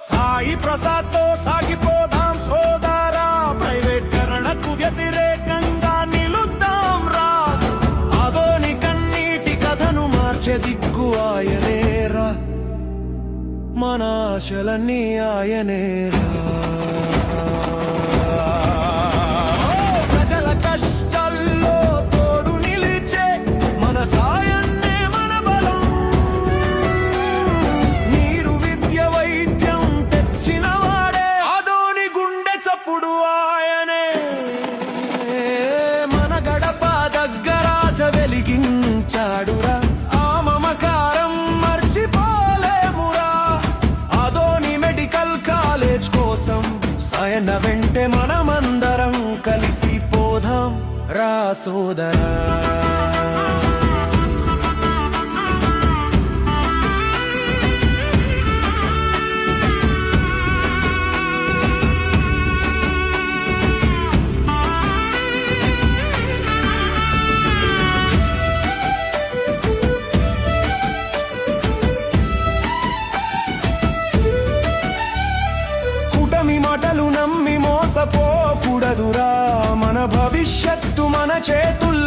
సాయి ప్రసాద్ తో సాగిపోదాం సోదరా, ప్రైవేట్ కరణకు వ్యతిరేకంగా నిలుద్దాం రా. అదోని కన్నీటి కథను మార్చే దిక్కు ఆయనేరా, మన ఆశలన్నీ ఆయనేరా. ప్రజల కష్టాల్లో తోడు నిలిచే మన సాయన్నే మన బలం. నీరు విద్య వైద్యం తెచ్చిన వాడే అదోని గుండె చప్పుడు ఆయనే. మన గడప దగ్గర ఆశ వెలిగించాడురా, ఆ మమకారం మర్చిపోలేమురా. అదోని మెడికల్ కాలేజ్ కోసం సాయన వెంటే మనమందరం కలిసి పోదాం రా సోదరా. కూటమి మాటలు నమ్మి మోసపోకూడదురా, మన భవిష్యత్తు మన చేతుల్లో